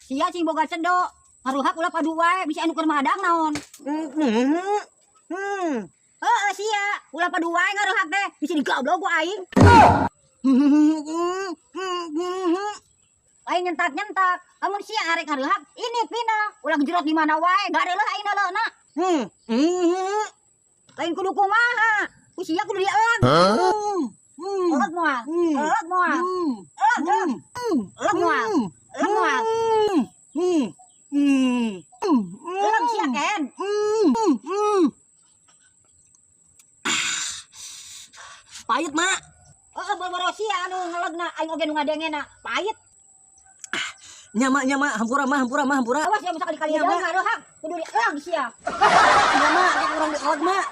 Sia cing boga cendok. Ngaruhak ulah padu wae bisa anu keur madang naon. Heeh sia, ulah padu wae ngaruhak teh bisa digablok ku aing. Aing nyentak-nyentak. Amun sia arek ngaruhak, ini pina ulah ngejrot di mana wae, gareuleuh aing leuna. Lain kudu kumaha? Ku sia kudu dielag. Elag moal. Elag moal. Elag moal. Elag moal. Elag sia ken. Pahit, Mak. Heeh, boro-boro sia anu ngelegna aing oge nu ngadengena. Pahit. Nya, Mak, hampura. Awas ya bisa kali-kali ngaruhak kudu dielag sia. Nya, Mak, kurang dielag, Mak.